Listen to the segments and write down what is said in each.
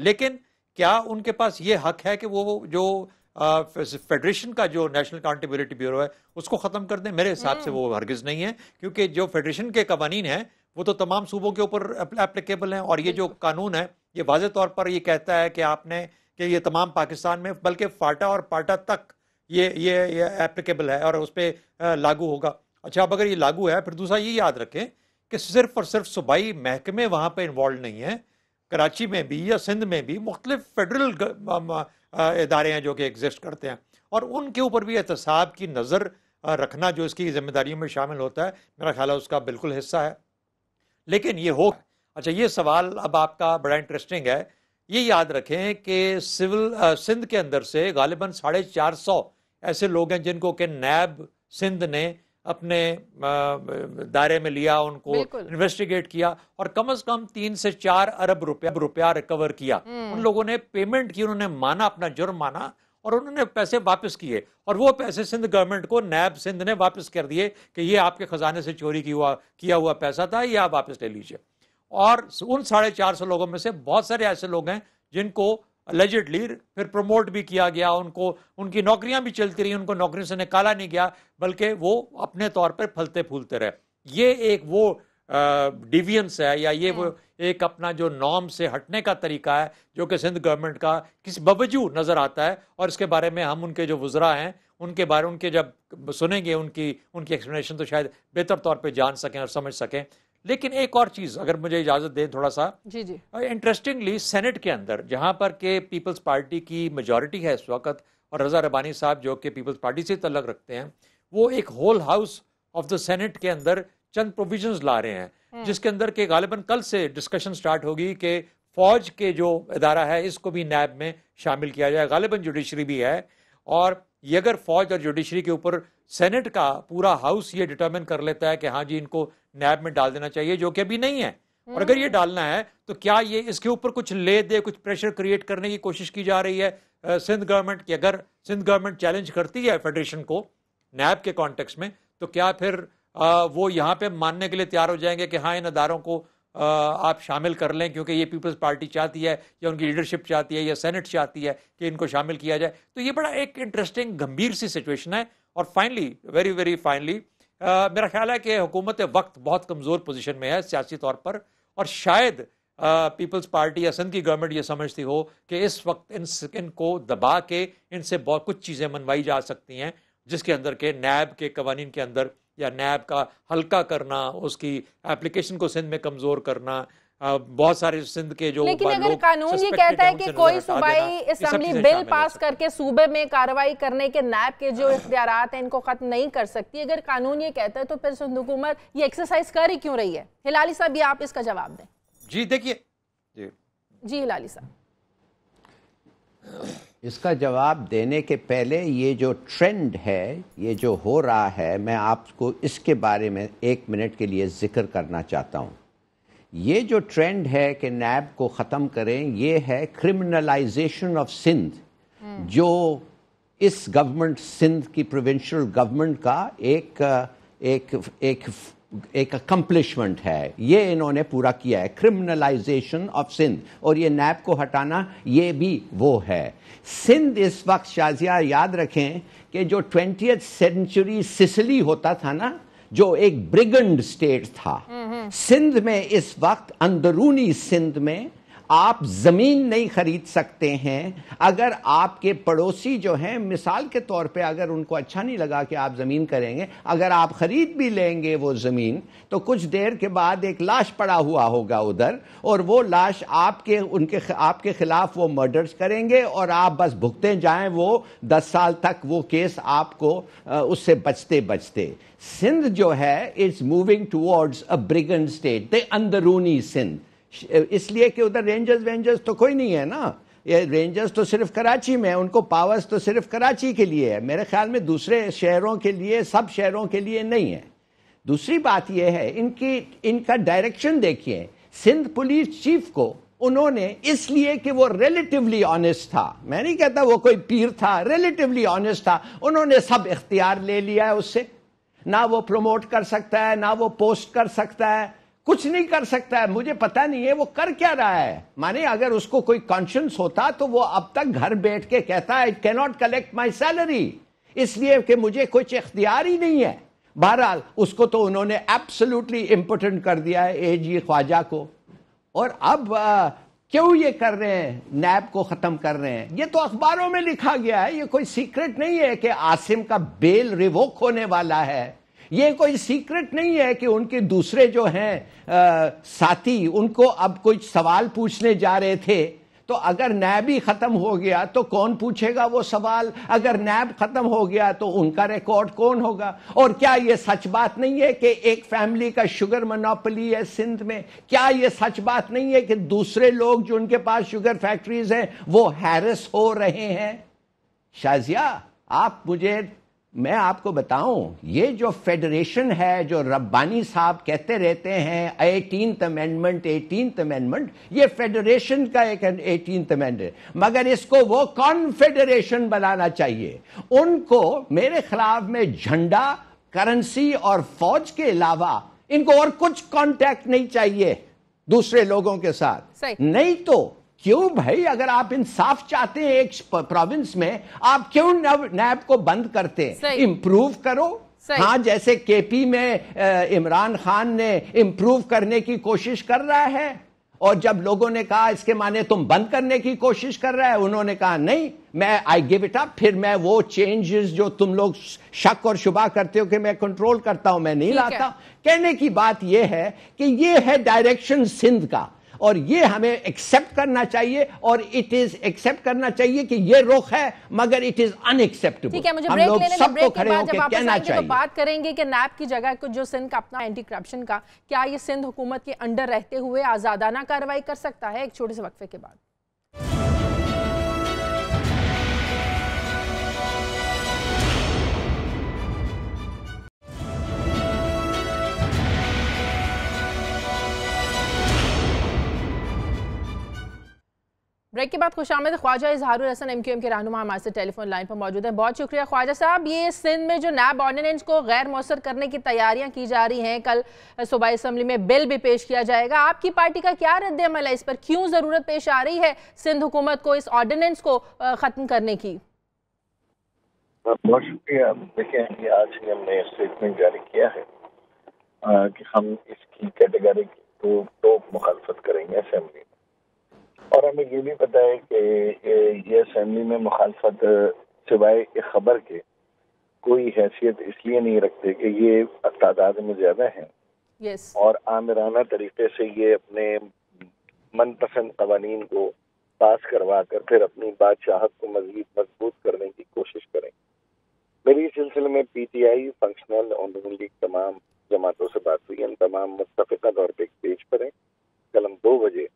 لیکن کیا ان کے پاس یہ حق ہے کہ وہ جو فیڈریشن کا جو نیشنل اکاؤنٹیبلٹی بیورو ہے اس کو ختم کر دیں؟ میرے حساب سے وہ ہرگز نہیں ہے، کیونکہ جو فیڈریشن کے قوانین ہیں وہ تو تمام صوبوں کے اوپر اپلیکیبل ہیں، اور یہ جو قانون ہے یہ واضح طور پر یہ کہتا ہے کہ آپ نے کہ یہ تمام پاکستان میں، بلکہ فاٹا اور پاٹا تک یہ اپلیکیبل ہے اور اس پہ لاگو ہوگا۔ اچھا، اب اگر یہ لاگو ہے، پھر دوسرا یہ یاد رکھیں کہ صرف اور صرف صوبائی محکمے وہاں پہ انوالو نہیں ہیں، کراچی میں بھی یا سندھ میں بھی مختلف فیڈرل ادارے ہیں جو کہ ایگزسٹ کرتے ہیں، اور ان کے اوپر بھی احتساب کی نظر رکھنا جو اس کی ذمہ داریوں میں شامل ہوتا ہے، میرا خیال ہے اس کا بالکل حصہ ہے۔ لیکن یہ ہو، اچھا یہ سوال اب آپ کا بڑا انٹرسٹنگ ہے، یہ یاد رکھیں کہ سندھ کے اندر سے غالباً 450 ایسے لوگ ہیں جن کو کہ نیب سندھ نے اپنے دائرے میں لیا، ان کو انویسٹیگیٹ کیا اور کم از کم 3 سے 4 ارب روپیہ ریکور کیا۔ ان لوگوں نے پیمنٹ کی، انہوں نے مانا، اپنا جرم مانا، اور انہوں نے پیسے واپس کیے، اور وہ پیسے سندھ گورنمنٹ کو نیب سندھ نے واپس کر دیے کہ یہ آپ کے خزانے سے چوری کیا ہوا پیسہ تھا، یہ آپ واپس لے لیجئے۔ اور ان 450 لوگوں میں سے بہت سارے ایسے لوگ ہیں جن کو اللیجڈلی پھر پروموٹ بھی کیا گیا، ان کی نوکریاں بھی چلتی رہی، ان کو نوکریوں سے نکالا نہیں گیا، بلکہ وہ اپنے طور پر پھلتے پھولتے رہے۔ یہ ایک وہ ڈیوینس ہے، یا یہ وہ ایک اپنا جو نارم سے ہٹنے کا طریقہ ہے جو کہ سندھ گورنمنٹ کا کسی بوجو نظر آتا ہے، اور اس کے بارے میں ہم ان کے جو وزراء ہیں ان کے جب سنیں گے ان کی ایکسپلینیشن تو شاید بہتر طور پہ جان سکیں اور سمجھ سکیں۔ لیکن ایک اور چیز اگر مجھے اجازت دیں تھوڑا سا، جی انٹرسٹنگلی سینٹ کے اندر جہاں پر کہ پیپلز پارٹی کی میجورٹی ہے اس وقت، اور رضا ربانی صاحب جو کہ پیپلز پارٹی سے تعلق رکھتے ہیں، وہ ایک whole house of the senate کے اندر چند پروویژنز لا رہے ہیں، جس کے اندر کہ غالباً کل سے ڈسکشن سٹارٹ ہوگی کہ فوج کے جو ادارہ ہے اس کو بھی نیب میں شامل کیا جائے، غالباً جوڈیشری بھی ہے، اور یہ اگر فوج اور جوڈیشری کے اوپر سینٹ کا پورا ہاؤس یہ ڈٹرمن کر لیتا ہے کہ ہاں جی ان کو نیب میں ڈال دینا چاہیے، جو کہ ابھی نہیں ہے، اور اگر یہ ڈالنا ہے تو کیا یہ اس کے اوپر کچھ لے دے، کچھ پریشر کریٹ کرنے کی کوشش کی جا رہی ہے سندھ گورنمنٹ کی؟ اگر سندھ گورنمنٹ چیلنج کرتی ہے فیڈریشن کو نیب کے کانٹیکس میں، تو کیا پھر وہ یہاں پہ ماننے کے لیے تیار ہو جائیں گے کہ ہاں ان اداروں کو آپ شامل کر لیں کیونکہ یہ پیپلز پارٹی چاہتی ہے، یا ان کی لیڈرشپ چاہتی ہے، یا سینٹ چاہتی ہے کہ ان کو شامل کیا جائے؟ تو یہ بڑا ایک انٹرسٹنگ گمبھیر سی سچویشن ہے۔ اور فائنلی، ویری ویری فائنلی، میرا خیال ہے کہ حکومت وقت بہت کمزور پوزیشن میں ہے سیاسی طور پر، اور شاید پیپلز پارٹی یا سندھ کی گورنمنٹ یہ سمجھتی ہو کہ اس وقت ان کو دبا کے ان سے بہت کچھ چیزیں منوائی جا سکتی ہیں، جس کے اندر کہ نیب کے قوانین کے اندر یا نیب کا ہلکا کرنا، اس کی اپلیکیشن کو سندھ میں کمزور کرنا، بہت سارے سندھ کے جو لیکن اگر قانون یہ کہتا ہے کہ کوئی صوبائی اسمبلی بل پاس کر کے صوبے میں کارروائی کرنے کے نیب کے جو اختیارات ہیں ان کو ختم نہیں کر سکتی، اگر قانون یہ کہتا ہے تو پھر سندھ حکومت یہ ایکسرسائز کر ہی کیوں رہی ہے؟ ہلالی صاحب یہ آپ اس کا جواب دیں۔ جی دیکھیے، جی ہلالی صاحب، اس کا جواب دینے کے پہلے یہ جو ٹرینڈ ہے، یہ جو ہو رہا ہے، میں آپ کو اس کے بارے میں 1 منٹ کے لیے ذکر کرنا چاہتا ہوں۔ یہ جو ٹرینڈ ہے کہ نیب کو ختم کریں، یہ ہے کرمنلائزیشن آف سندھ، جو اس گورنمنٹ سندھ کی پروونشل گورنمنٹ کا ایک اکمپلشمنٹ ہے۔ یہ انہوں نے پورا کیا ہے، کرمنلائزیشن آف سندھ، اور یہ نیب کو ہٹانا یہ بھی وہ ہے۔ سندھ اس وقت، شازیہ یاد رکھیں کہ جو 20th سینچری سسلی ہوتا تھا نا، جو ایک برگنڈ سٹیٹ تھا، سندھ میں اس وقت، اندرونی سندھ میں آپ زمین نہیں خرید سکتے ہیں اگر آپ کے پڑوسی جو ہیں، مثال کے طور پہ اگر ان کو اچھا نہیں لگا کہ آپ زمین کریں گے، اگر آپ خرید بھی لیں گے وہ زمین، تو کچھ دیر کے بعد ایک لاش پڑا ہوا ہوگا ادھر، اور وہ لاش آپ کے خلاف وہ مرڈرز کریں گے، اور آپ بس بھگتے جائیں، وہ 10 سال تک وہ کیس آپ کو اس سے بچتے۔ سندھ جو ہے اٹس موونگ ٹوورڈز اے برگنڈ سٹیٹ، اندرونی سندھ، اس لیے کہ ادھر رینجرز تو کوئی نہیں ہے نا، یہ رینجرز تو صرف کراچی میں، ان کو پاورز تو صرف کراچی کے لیے ہے، میرے خیال میں دوسرے شہروں کے لیے، سب شہروں کے لیے نہیں ہے۔ دوسری بات یہ ہے، ان کا ڈائریکشن دیکھیے، سندھ پولیس چیف کو انہوں نے، اس لیے کہ وہ ریلیٹیولی آنیسٹ تھا، میں نہیں کہتا وہ کوئی پیر تھا، ریلیٹیولی آنیسٹ تھا، انہوں نے سب اختیار لے لیا ہے اس سے، نہ وہ پروموٹ کر سکتا ہے، نہ وہ پوسٹ کر سکتا ہے، کچھ نہیں کر سکتا ہے. مجھے پتا نہیں ہے وہ کر کیا رہا ہے. مانے اگر اس کو کوئی کانشنس ہوتا تو وہ اب تک گھر بیٹھ کے کہتا ہے I cannot collect my salary, اس لیے کہ مجھے کچھ اختیار ہی نہیں ہے. بہرحال اس کو تو انہوں نے ایبسولوٹلی امپورٹنٹ کر دیا ہے اے جی خواجہ کو. اور اب کیوں یہ کر رہے ہیں, نیب کو ختم کر رہے ہیں؟ یہ تو اخباروں میں لکھا گیا ہے, یہ کوئی سیکرٹ نہیں ہے کہ عاصم کا بیل ریووک ہونے والا ہے. یہ کوئی سیکرٹ نہیں ہے کہ ان کے دوسرے جو ہیں ساتھی ان کو اب کچھ سوال پوچھنے جا رہے تھے. تو اگر نیب ہی ختم ہو گیا تو کون پوچھے گا وہ سوال؟ اگر نیب ختم ہو گیا تو ان کا ریکارڈ کون ہوگا؟ اور کیا یہ سچ بات نہیں ہے کہ ایک فیملی کا شوگر مونوپلی ہے سندھ میں؟ کیا یہ سچ بات نہیں ہے کہ دوسرے لوگ جو ان کے پاس شوگر فیکٹریز ہیں وہ ہیرس ہو رہے ہیں؟ شازیہ میں آپ کو بتاؤں, یہ جو فیڈریشن ہے جو ربانی صاحب کہتے رہتے ہیں 18th امینڈمنٹ, یہ فیڈریشن کا ایک 18th امینڈمنٹ, مگر اس کو وہ کانفیڈریشن بنانا چاہیے. ان کو میرے خلاف میں جھنڈا, کرنسی اور فوج کے علاوہ ان کو اور کچھ کانٹیکٹ نہیں چاہیے دوسرے لوگوں کے ساتھ. نہیں تو کیوں بھائی, اگر آپ انصاف چاہتے ہیں ایک پروونس میں, آپ کیوں نیب کو بند کرتے ہیں؟ امپروو کرو. ہاں, جیسے کے پی میں عمران خان نے امپروو کرنے کی کوشش کر رہا ہے, اور جب لوگوں نے کہا اس کے معنی تم بند کرنے کی کوشش کر رہا ہے, انہوں نے کہا نہیں, میں آئی گیو اٹ اپ. پھر میں وہ چینجز جو تم لوگ شک اور شبہ کرتے ہو کہ میں کنٹرول کرتا ہوں, میں نہیں لاتا. کہنے کی بات یہ ہے کہ یہ ہے ڈائریکشن سندھ کا, اور یہ ہمیں ایکسپٹ کرنا چاہیے, اور اٹ از ایکسپٹ کرنا چاہیے کہ یہ رخ ہے, مگر اٹ از ان ایکسپٹیبل. ٹھیک ہے, مجھے ہم بریک لوگ لینے سب دیں, کو بریک کے کھڑے ہو بعد کے جب کہنا آئیں گے تو چاہیے. بات کریں گے کہ نیب کی جگہ کو جو سندھ کا اپنا اینٹی کرپشن کا, کیا یہ سندھ حکومت کے انڈر رہتے ہوئے آزادانہ کارروائی کر سکتا ہے؟ ایک چھوٹے سے وقفے کے بعد. بریک کے بعد خوش آمد. خواجہ اظہار الحسن ایم کیو ایم کے رہنما ہمارے سے ٹیلی فون لائن پر موجود ہیں. بہت شکریہ خواجہ صاحب. یہ سندھ میں جو نیب آرڈیننس کو غیر مؤثر کرنے کی تیاریاں کی جا رہی ہیں, کل صوبائی اسمبلی میں بل بھی پیش کیا جائے گا, آپ کی پارٹی کا کیا رد عمل ہے اس پر؟ کیوں ضرورت پیش آ رہی ہے سندھ حکومت کو اس آرڈیننس کو ختم کرنے کی؟ بہت شکریہ. دیکھیں, یہ آج ہی ہم نے اسٹیٹمنٹ جاری کیا ہے کہ ہم اس کی کیٹیگری تو مخالفت کریں گے اسمبلی میں, اور ہمیں یہ بھی پتہ ہے کہ یہ اسمبلی میں مخالفت سوائے ایک خبر کے کوئی حیثیت اس لیے نہیں رکھتے کہ یہ تعداد میں زیادہ ہیں, اور آمرانہ طریقے سے یہ اپنے من پسند قوانین کو پاس کروا کر پھر اپنی بادشاہت کو مزید مضبوط کرنے کی کوشش کریں. میری اس سلسلے میں پی ٹی آئی, فنکشنل اور نون لیگ تمام جماعتوں سے بات ہوئی. ہم تمام متفقہ طور پہ ایک پیج پر ہیں. کل ہم 2 بجے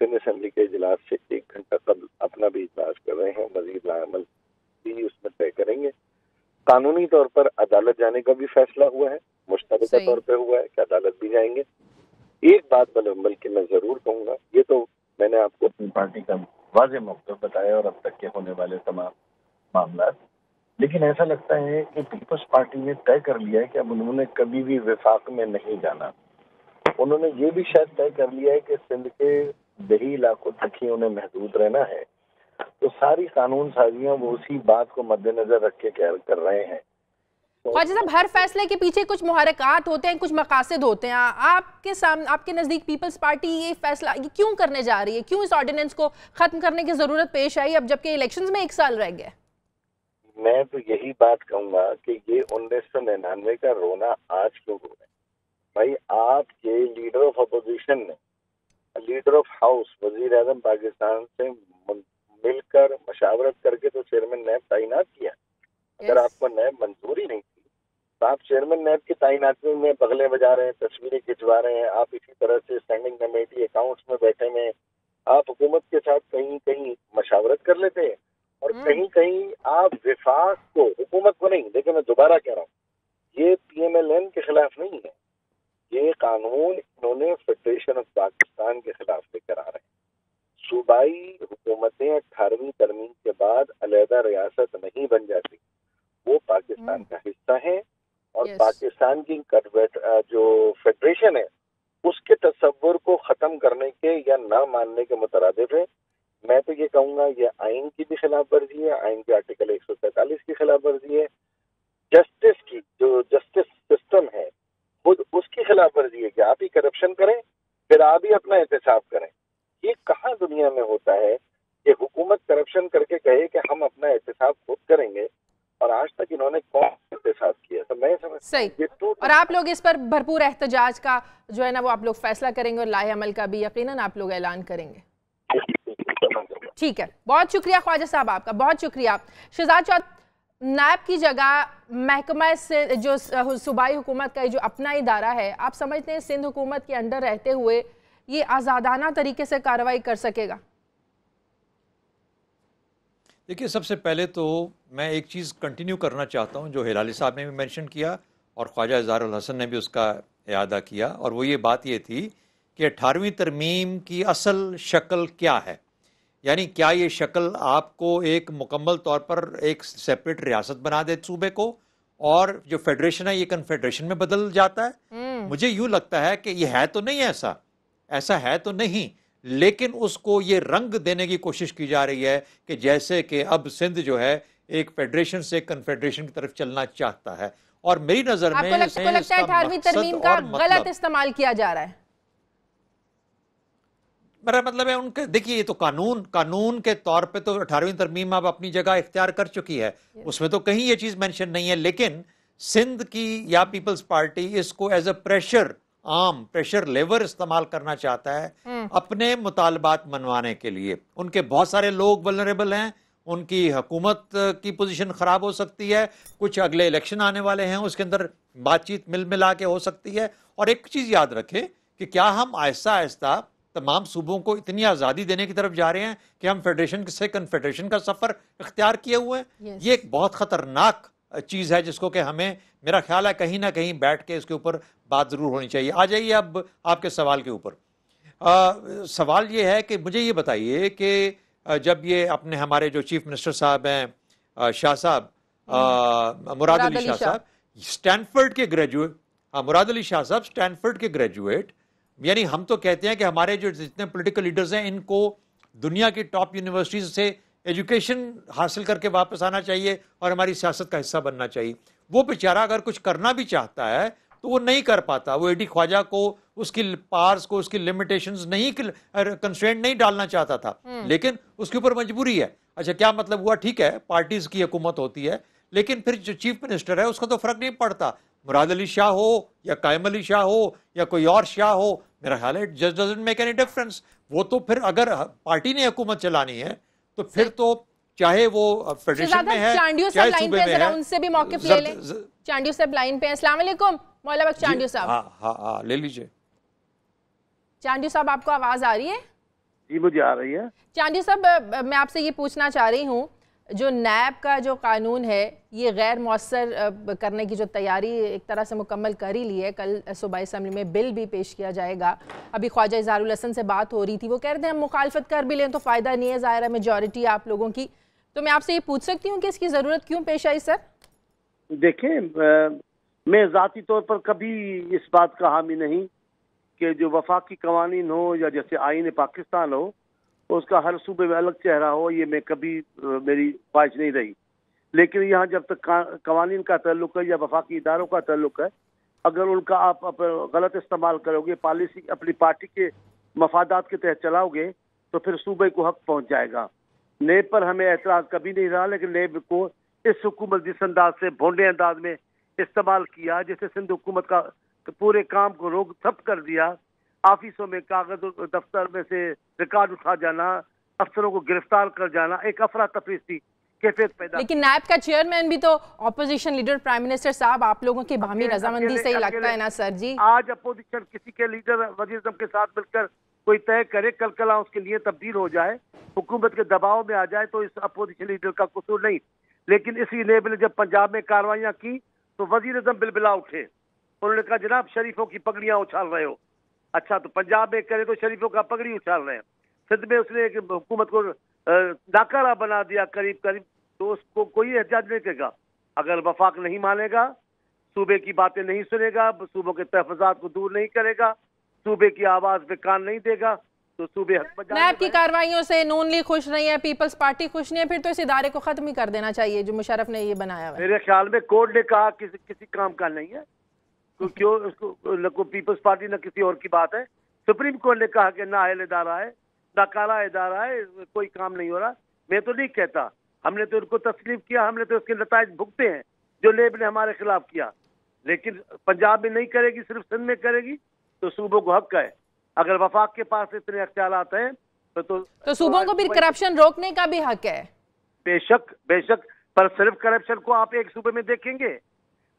سندھ اسمبلی کے اجلاس سے 1 گھنٹہ قبل اپنا بھی اجلاس کر رہے ہیں. مزید عمل بھی اس میں طے کریں گے. قانونی طور پر عدالت جانے کا بھی فیصلہ ہوا ہے, مشترکہ طور پہ ہوا ہے کہ عدالت بھی جائیں گے. ایک بات بلکہ میں ضرور کہوں گا, یہ تو میں نے آپ کو اپنی پارٹی کا واضح موقف بتایا اور اب تک کے ہونے والے تمام معاملات, لیکن ایسا لگتا ہے کہ پیپلز پارٹی نے طے کر لیا ہے کہ اب انہوں نے کبھی بھی وفاق میں نہیں جانا. انہوں نے یہ بھی شاید طے کر لیا ہے کہ سندھ کے دیہی علاقوں تک ہی انہیں محدود رہنا ہے. تو ساری قانون سازیاں وہ اسی بات کو مد نظر رکھ کے کر رہے ہیں. خواجہ صاحب, ہر فیصلے کے پیچھے کچھ محرکات ہوتے ہیں, کچھ مقاصد ہوتے ہیں. آپ کے نزدیک پیپلز پارٹی یہ فیصلہ کیوں کرنے جا رہی ہے؟ کیوں اس آرڈیننس کو ختم کرنے کی ضرورت پیش آئی اب جبکہ الیکشنز میں 1 سال رہ گئے؟ میں تو یہی بات کہوں گا کہ یہ 1999 کا رونا آج کیوں ہو رہا ہے؟ بھائی, آپ کے لیڈر آف اپوزیشن نے, لیڈر آف ہاؤس, وزیر اعظم پاکستان سے مل کر مشاورت کر کے تو چیئرمین نیب تعینات کیا. اگر آپ کو نیب منظوری نہیں تھی تو آپ چیئرمین نیب کی تعیناتی میں بغلیں بجا رہے ہیں, تصویریں کھنچوا رہے ہیں. آپ اسی طرح سے اسٹینڈنگ کمیٹی اکاؤنٹس میں بیٹھے ہوئے ہیں. آپ حکومت کے ساتھ کہیں مشاورت کر لیتے ہیں, اور کہیں آپ وفاق کو, حکومت کو نہیں. لیکن میں دوبارہ کہہ رہا ہوں, یہ پی ایم ایل این کے خلاف نہیں ہے. یہ قانون انہوں نے فیڈریشن آف پاکستان کے خلاف لے کر آ رہے ہیں. صوبائی حکومتیں 18ویں ترمیم کے بعد علیحدہ ریاست نہیں بن جاتی, وہ پاکستان کا حصہ ہیں, اور پاکستان کی جو فیڈریشن ہے اس کے تصور کو ختم کرنے کے یا نہ ماننے کے مترادف ہے. میں تو یہ کہوں گا یہ آئین کی بھی خلاف ورزی ہے, آئین کے آرٹیکل 143 کی خلاف ورزی ہے, جسٹس کی جو جسٹس سسٹم ہے خود اس کی خلاف ورزی ہے کہ آپ ہی کرپشن کریں پھر آپ ہی اپنا احتساب کریں. یہ کہاں دنیا میں ہوتا ہے کہ حکومت کرپشن کر کے کہے کہ ہم اپنا احتساب خود کریں گے, اور آج تک انہوں نے کون احتساب کیا؟ تو میں صحیح. اور آپ لوگ اس پر بھرپور احتجاج کا جو ہے نا وہ آپ لوگ فیصلہ کریں گے, اور لائحہ عمل کا بھی یقیناً آپ لوگ اعلان کریں گے. ٹھیک ہے, بہت شکریہ خواجہ صاحب آپ کا, بہت شکریہ. شہزاد چودھری, نیب کی جگہ محکمہ سے جو صوبائی حکومت کا جو اپنا ادارہ ہے, آپ سمجھتے ہیں سندھ حکومت کے انڈر رہتے ہوئے یہ آزادانہ طریقے سے کارروائی کر سکے گا؟ دیکھیے, سب سے پہلے تو میں ایک چیز کنٹینیو کرنا چاہتا ہوں جو ہلالی صاحب نے بھی مینشن کیا اور خواجہ اظہار الحسن نے بھی اس کا اعادہ کیا, اور وہ یہ بات یہ تھی کہ 18ویں ترمیم کی اصل شکل کیا ہے. یعنی کیا یہ شکل آپ کو ایک مکمل طور پر ایک سیپریٹ ریاست بنا دے صوبے کو, اور جو فیڈریشن ہے یہ کنفیڈریشن میں بدل جاتا ہے؟ مجھے یوں لگتا ہے کہ یہ ہے تو نہیں ایسا ہے تو نہیں, لیکن اس کو یہ رنگ دینے کی کوشش کی جا رہی ہے کہ جیسے کہ اب سندھ جو ہے ایک فیڈریشن سے کنفیڈریشن کی طرف چلنا چاہتا ہے. اور میری نظر میں آپ کو لگتا ہے 18ویں ترمیم کا غلط استعمال کیا جا رہا ہے؟ میرا مطلب ہے ان کے, دیکھیے یہ تو قانون کے طور پہ تو 18ویں ترمیم اب اپنی جگہ اختیار کر چکی ہے, اس میں تو کہیں یہ چیز مینشن نہیں ہے, لیکن سندھ کی یا پیپلز پارٹی اس کو ایز اے پریشر لیور استعمال کرنا چاہتا ہے اپنے مطالبات منوانے کے لیے. ان کے بہت سارے لوگ ولنریبل ہیں, ان کی حکومت کی پوزیشن خراب ہو سکتی ہے, کچھ اگلے الیکشن آنے والے ہیں اس کے اندر بات چیت ملا کے ہو سکتی ہے. اور ایک چیز یاد رکھیں کہ کیا ہم آہستہ آہستہ تمام صوبوں کو اتنی آزادی دینے کی طرف جا رہے ہیں کہ ہم فیڈریشن سے کنفیڈریشن کا سفر اختیار کیے ہوئے ہیں؟ یہ ایک بہت خطرناک چیز ہے جس کو کہ ہمیں, میرا خیال ہے کہیں نہ کہیں بیٹھ کے اس کے اوپر بات ضرور ہونی چاہیے. آ جائیے اب آپ کے سوال کے اوپر. سوال یہ ہے کہ مجھے یہ بتائیے کہ جب یہ اپنے ہمارے جو چیف منسٹر صاحب ہیں شاہ صاحب, مراد علی شاہ صاحب, اسٹینفورڈ کے گریجویٹ, مراد علی شاہ صاحب اسٹینفورڈ کے گریجویٹ, یعنی ہم تو کہتے ہیں کہ ہمارے جو جتنے پولیٹیکل لیڈرز ہیں ان کو دنیا کی ٹاپ یونیورسٹیز سے ایجوکیشن حاصل کر کے واپس آنا چاہیے اور ہماری سیاست کا حصہ بننا چاہیے. وہ بیچارہ اگر کچھ کرنا بھی چاہتا ہے تو وہ نہیں کر پاتا. وہ ایڈی خواجہ کو اس کی پارس کو اس کی لمیٹیشنز نہیں, کنسٹرینٹ نہیں ڈالنا چاہتا تھا, لیکن اس کے اوپر مجبوری ہے. اچھا کیا مطلب ہوا؟ ٹھیک ہے پارٹیز کی حکومت ہوتی ہے, لیکن پھر جو چیف منسٹر ہے اس کا تو فرق نہیں پڑتا, مراد علی شاہ ہو یا قائم علی شاہ ہو یا کوئی اور شاہ ہو, میرا خیال ہے just doesn't make any difference. وہ تو پھر اگر پارٹی نے حکومت چلانی ہے تو پھر تو چاہے وہ فیڈریشن میں ہے چاہے صوبے میں ہے. ان سے بھی موقف لے لیں. چانڈیو صاحب لائن پہ ہیں. السلام علیکم مولا بخش چانڈیو صاحب. ہاں لے لیجئے. چانڈیو صاحب آپ کو آواز آ رہی ہے؟ جی مجھے آ رہی ہے. چانڈیو صاحب میں آپ سے یہ پوچھنا چاہ رہی ہوں, جو نیب کا جو قانون ہے یہ غیر مؤثر کرنے کی جو تیاری ایک طرح سے مکمل کر ہی لی ہے. کل صوبائی اسمبلی میں بل بھی پیش کیا جائے گا. ابھی خواجہ اظہار الحسن سے بات ہو رہی تھی, وہ کہہ رہے ہیں ہم مخالفت کر بھی لیں تو فائدہ نہیں ہے, ظاہر ہے میجورٹی آپ لوگوں کی. تو میں آپ سے یہ پوچھ سکتی ہوں کہ اس کی ضرورت کیوں پیش آئی سر؟ دیکھیں میں ذاتی طور پر کبھی اس بات کا حامی نہیں کہ جو وفاقی قوانین ہو یا جیسے آئین پاکستان ہو اس کا ہر صوبے میں الگ چہرہ ہو, یہ میں کبھی میری خواہش نہیں رہی. لیکن یہاں جب تک قوانین کا تعلق ہے یا وفاقی اداروں کا تعلق ہے, اگر ان کا آپ غلط استعمال کرو گے, پالیسی اپنی پارٹی کے مفادات کے تحت چلاؤ گے تو پھر صوبے کو حق پہنچ جائے گا. نیب پر ہمیں اعتراض کبھی نہیں رہا, لیکن نیب کو اس حکومت جس انداز سے بھونڈے انداز میں استعمال کیا, جیسے سندھ حکومت کا پورے کام کو روک تھپ کر دیا, آفیسوں میں کاغذ دفتر میں سے ریکارڈ اٹھا جانا, افسروں کو گرفتار کر جانا, ایک افراتفری سی کیفیت پیدا. لیکن نیب کا چیئرمین بھی تو اپوزیشن لیڈر پرائم منسٹر صاحب آپ لوگوں کی باہمی رضامندی سے ہی لگتا ہے نا سر جی. آج اپوزیشن کسی کے لیڈر وزیر اعظم کے ساتھ مل کر کوئی طے کرے, کل کلا اس کے لیے تبدیل ہو جائے, حکومت کے دباؤ میں آ جائے تو اس اپوزیشن لیڈر کا قصور نہیں. لیکن اسی نیب نے جب پنجاب میں کاروائیاں کی تو وزیر اعظم بلبلا اٹھے, انہوں نے کہا جناب شریفوں کی پگڑیاں اچھال رہے ہو. اچھا تو پنجاب میں کرے تو شریفوں کا پگڑی اچھال رہے ہیں, سندھ میں اس نے حکومت کو ناکارہ بنا دیا قریب, تو اس کو کوئی احتجاج نہیں کرے گا. اگر وفاق نہیں مانے گا, صوبے کی باتیں نہیں سنے گا, صوبوں کے تحفظات کو دور نہیں کرے گا, صوبے کی آواز پہ کان نہیں دے گا تو صوبے حق بجا نیب کی کارروائیوں سے نون لیگ خوش نہیں ہے، پیپلز پارٹی خوش نہیں ہے، پھر تو اس ادارے کو ختم ہی کر دینا چاہیے جو مشرف نے یہ بنایا ہوا ہے۔ میرے خیال میں کورٹ نے کہا کسی کام کا نہیں ہے، کیوں اس کو پیپلز پارٹی نہ کسی اور کی بات ہے، سپریم کورٹ نے کہا کہ نااہل ادارہ ہے، ناکارہ ادارہ ہے، کوئی کام نہیں ہو رہا۔ میں تو نہیں کہتا، ہم نے تو ان کو تسلیم کیا، ہم نے تو اس کے نتائج بھگتے ہیں جو لیب نے ہمارے خلاف کیا، لیکن پنجاب میں نہیں کرے گی، صرف سندھ میں کرے گی تو صوبوں کو حق ہے۔ اگر وفاق کے پاس اتنے اختیارات ہیں تو صوبوں کو بھی کرپشن روکنے کا بھی حق ہے۔ بے شک بے شک، پر صرف کرپشن کو آپ ایک صوبے میں دیکھیں گے،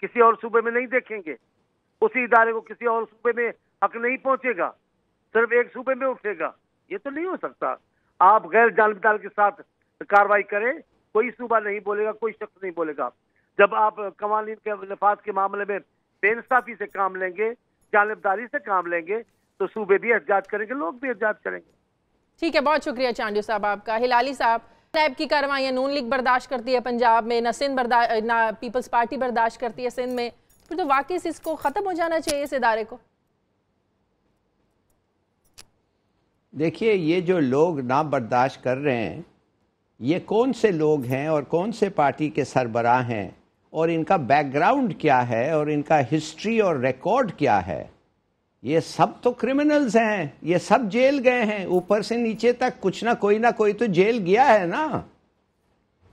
کسی اور صوبے میں نہیں دیکھیں گے، اسی ادارے کو کسی اور صوبے میں حق نہیں پہنچے گا، صرف ایک صوبے میں اٹھے گا، یہ تو نہیں ہو سکتا۔ آپ غیر جانبدار کے ساتھ کاروائی کریں، کوئی صوبہ نہیں بولے گا، کوئی شخص نہیں بولے گا۔ جب آپ قوانین کے نفاذ کے معاملے میں بے انصافی سے کام لیں گے، جانبداری سے کام لیں گے تو صوبے بھی احتجاج کریں گے، لوگ بھی احتجاج کریں گے۔ ٹھیک ہے، بہت شکریہ چانڈیو صاحب آپ کا۔ ہلالی صاحب، نیب کی کارروائیاں نون لیگ برداشت کرتی ہے پنجاب میں، نہ پیپلز پارٹی برداشت کرتی ہے سندھ میں، پھر تو واقعی اس کو ختم ہو جانا چاہیے اس ادارے کو۔ دیکھیے یہ جو لوگ نہ برداشت کر رہے ہیں یہ کون سے لوگ ہیں اور کون سے پارٹی کے سربراہ ہیں اور ان کا بیک گراؤنڈ کیا ہے اور ان کا ہسٹری اور ریکارڈ کیا ہے؟ یہ سب تو کرمنلز ہیں، یہ سب جیل گئے ہیں، اوپر سے نیچے تک کچھ نہ کوئی تو جیل گیا ہے نا۔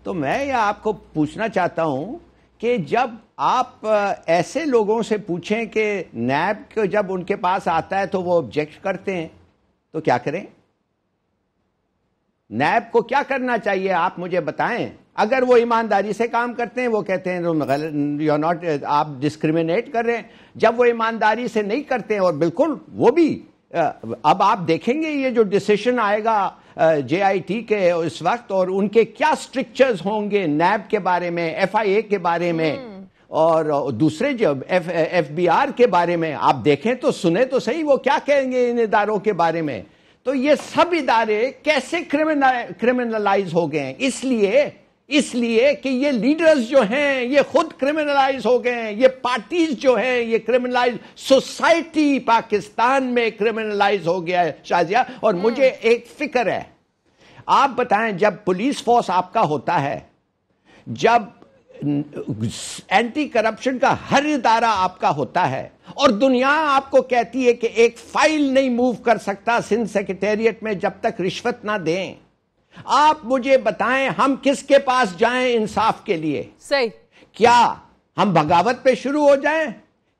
تو میں یہ آپ کو پوچھنا چاہتا ہوں کہ جب آپ ایسے لوگوں سے پوچھیں کہ نیب کو جب ان کے پاس آتا ہے تو وہ آبجیکٹ کرتے ہیں تو کیا کریں؟ نیب کو کیا کرنا چاہیے آپ مجھے بتائیں۔ اگر وہ ایمانداری سے کام کرتے ہیں وہ کہتے ہیں آپ ڈسکریمنیٹ کر رہے ہیں، جب وہ ایمانداری سے نہیں کرتے ہیں اور بالکل وہ بھی اب آپ دیکھیں گے یہ جو ڈیسیشن آئے گا جے آئی ٹی کے اس وقت اور ان کے کیا سٹرکچرز ہوں گے نیب کے بارے میں، ایف آئی اے کے بارے میں اور دوسرے جو ایف بی آر کے بارے میں، آپ دیکھیں تو سنیں تو صحیح وہ کیا کہیں گے ان اداروں کے بارے میں۔ تو یہ سب ادارے کیسے کرمنلائز ہو گئے ہیں؟ اس لیے کہ یہ لیڈرز جو ہیں یہ خود کرمنلائز ہو گئے ہیں، یہ پارٹیز جو ہیں یہ کرمنلائز، سوسائٹی پاکستان میں کرمنلائز ہو گیا ہے شازیہ۔ اور مجھے ایک فکر ہے، آپ بتائیں جب پولیس فورس آپ کا ہوتا ہے، جب اینٹی کرپشن کا ہر ادارہ آپ کا ہوتا ہے اور دنیا آپ کو کہتی ہے کہ ایک فائل نہیں موو کر سکتا سندھ سیکریٹریٹ میں جب تک رشوت نہ دیں، آپ مجھے بتائیں ہم کس کے پاس جائیں انصاف کے لیے؟ صحیح۔ کیا ہم بغاوت پہ شروع ہو جائیں؟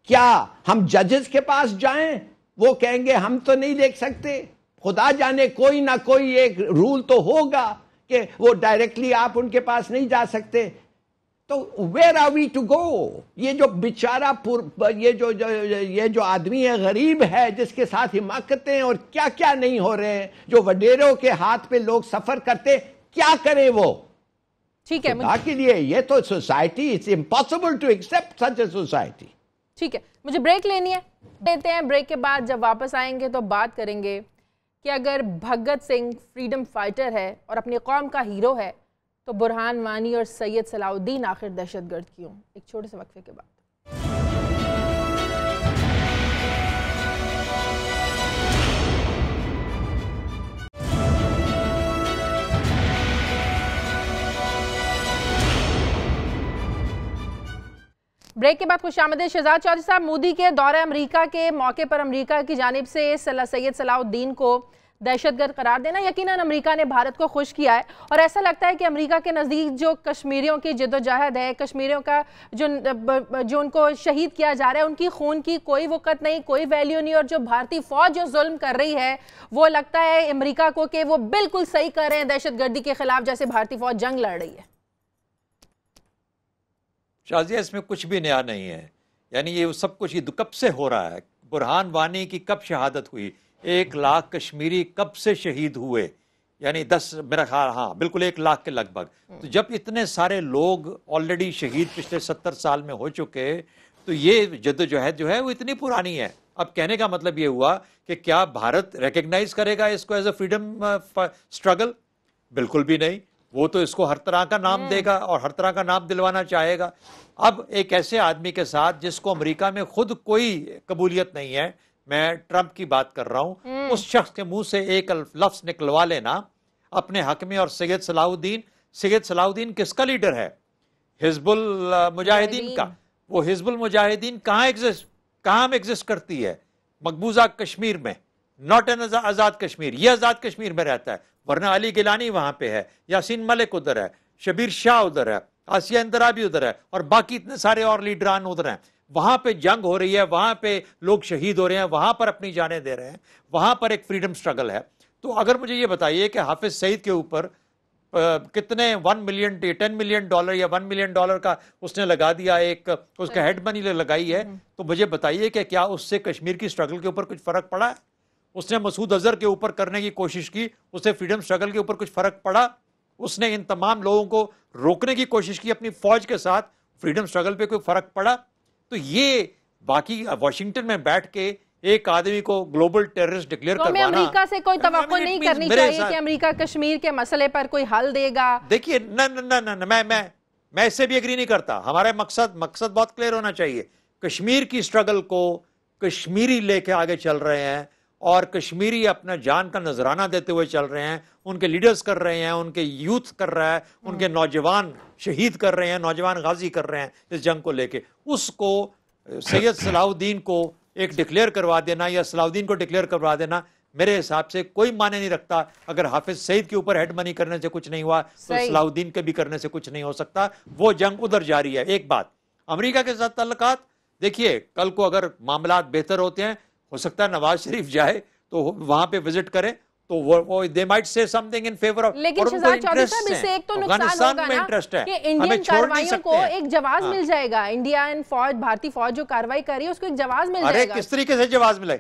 کیا ہم ججز کے پاس جائیں؟ وہ کہیں گے ہم تو نہیں دیکھ سکتے، خدا جانے کوئی نہ کوئی ایک رول تو ہوگا کہ وہ ڈائریکٹلی آپ ان کے پاس نہیں جا سکتے۔ تو where are we to go؟ یہ جو بیچارہ یہ جو آدمی ہے غریب ہے جس کے ساتھ حماقتیں اور کیا کیا نہیں ہو رہے ہیں، جو وڈیروں کے ہاتھ پہ لوگ سفر کرتے، کیا کریں وہ؟ ٹھیک ہے خدا کے لیے یہ تو society, it's impossible to accept such a society۔ ٹھیک ہے، مجھے بریک لینی ہے، دیتے ہیں۔ بریک کے بعد جب واپس آئیں گے تو بات کریں گے کہ اگر بھگت سنگھ فریڈم فائٹر ہے اور اپنی قوم کا ہیرو ہے تو برہان وانی اور سید صلاح الدین آخر دہشت گرد کیوں؟ ایک چھوٹے سے وقفے کے بعد۔ بریک کے بعد خوش آمدید شہزاد چودھری صاحب۔ مودی کے دورہ امریکہ کے موقع پر امریکہ کی جانب سے سید صلاح الدین کو دہشت گرد قرار دینا یقیناً امریکہ نے بھارت کو خوش کیا ہے، اور ایسا لگتا ہے کہ امریکہ کے نزدیک جو کشمیریوں کی جد و جہد ہے، کشمیریوں کا جو ان کو شہید کیا جا رہا ہے، ان کی خون کی کوئی وقت نہیں، کوئی ویلیو نہیں، اور جو بھارتی فوج جو ظلم کر رہی ہے وہ لگتا ہے امریکہ کو کہ وہ بالکل صحیح کر رہے ہیں دہشت گردی کے خلاف، جیسے بھارتی فوج جنگ لڑ رہی ہے۔ شازیہ اس میں کچھ بھی نیا نہیں ہے، یعنی یہ سب کچھ یہ کب سے ہو رہا ہے؟ برہان وانی کی کب شہادت ہوئی؟ 1 لاکھ کشمیری کب سے شہید ہوئے؟ یعنی 10 میرا خیال، ہاں بالکل 1 لاکھ کے لگ بھگ۔ تو جب اتنے سارے لوگ آلریڈی شہید پچھلے 70 سال میں ہو چکے تو یہ جدوجہد جو ہے وہ اتنی پرانی ہے۔ اب کہنے کا مطلب یہ ہوا کہ کیا بھارت ریکگنائز کرے گا اس کو ایز اے فریڈم اسٹرگل؟ بالکل بھی نہیں، وہ تو اس کو ہر طرح کا نام دے گا اور ہر طرح کا نام دلوانا چاہے گا۔ اب ایک ایسے آدمی کے ساتھ جس کو امریکہ میں خود کوئی قبولیت نہیں ہے، میں ٹرمپ کی بات کر رہا ہوں، اس شخص کے منہ سے ایک لفظ نکلوا لینا اپنے حق میں. اور سید صلاح الدین کس کا لیڈر ہے؟ حزب المجاہدین کا. وہ حزب المجاہدین کہاں ایگزسٹ کرتی ہے؟ مقبوضہ کشمیر میں، ناٹ این آزاد کشمیر. یہ آزاد کشمیر میں رہتا ہے، ورنہ علی گیلانی وہاں پہ ہے، یاسین ملک ادھر ہے، شبیر شاہ ادھر ہے، آسیہ اندرابی ادھر ہے، اور باقی اتنے سارے اور لیڈران ادھر ہیں. وہاں پہ جنگ ہو رہی ہے، وہاں پہ لوگ شہید ہو رہے ہیں، وہاں پر اپنی جانیں دے رہے ہیں، وہاں پر ایک فریڈم سٹرگل ہے. تو اگر مجھے یہ بتائیے کہ حافظ سعید کے اوپر کتنے 1 ملین $10 ملین یا $1 ملین کا اس نے لگا دیا، ایک اس کا ہیڈ منی لگائی ہے، تو مجھے بتائیے کہ کیا اس سے کشمیر کی سٹرگل کے اوپر کچھ فرق پڑا ہے؟ اس نے مسعود اظہر کے اوپر کرنے کی کوشش کی، اس سے فریڈم سٹرگل کے اوپر کچھ فرق پڑا؟ اس نے ان تمام لوگوں کو روکنے کی کوشش کی اپنی فوج کے ساتھ، فریڈم سٹرگل پہ کوئی فرق پڑا؟ تو یہ باقی واشنگٹن میں بیٹھ کے ایک آدمی کو گلوبل ٹیررسٹ ڈکلیئر کروانا، امریکہ سے کوئی توقع نہیں کرنی چاہیے کہ امریکہ کشمیر کے مسئلے پر کوئی حل دے گا. دیکھیے میں اس سے بھی اگری نہیں کرتا. ہمارا مقصد بہت کلیئر ہونا چاہیے. کشمیر کی سٹرگل کو کشمیری لے کے آگے چل رہے ہیں، اور کشمیری اپنا جان کا نذرانہ دیتے ہوئے چل رہے ہیں. ان کے لیڈرز کر رہے ہیں، ان کے یوتھ کر رہا ہے، ان کے نوجوان شہید کر رہے ہیں، نوجوان غازی کر رہے ہیں اس جنگ کو لے کے. اس کو سید صلاح الدین کو ایک ڈکلیئر کروا دینا یا صلاح الدین کو ڈکلیئر کروا دینا میرے حساب سے کوئی معنی نہیں رکھتا. اگر حافظ سعید کے اوپر ہیڈ منی کرنے سے کچھ نہیں ہوا تو صلاح الدین کے بھی کرنے سے کچھ نہیں ہو سکتا. وہ جنگ ادھر جاری ہے. ایک بات، امریکہ کے ساتھ تعلقات، دیکھیے کل کو اگر معاملات بہتر ہوتے ہیں، ہو سکتا ہے نواز شریف جائے تو وہاں پہ وزٹ کرے تو وہ they might say something in favor of. لیکن شہزاد چودھری صاحب اس سے ایک تو نقصان ہوگا نا کہ انڈین کارروائیوں کو ایک جواز مل جائے گا. انڈین فوج، بھارتی فوج جو کارروائی کر رہی ہے اس کو ایک جواز مل جائے گا. کس طریقے سے جواز ملے؟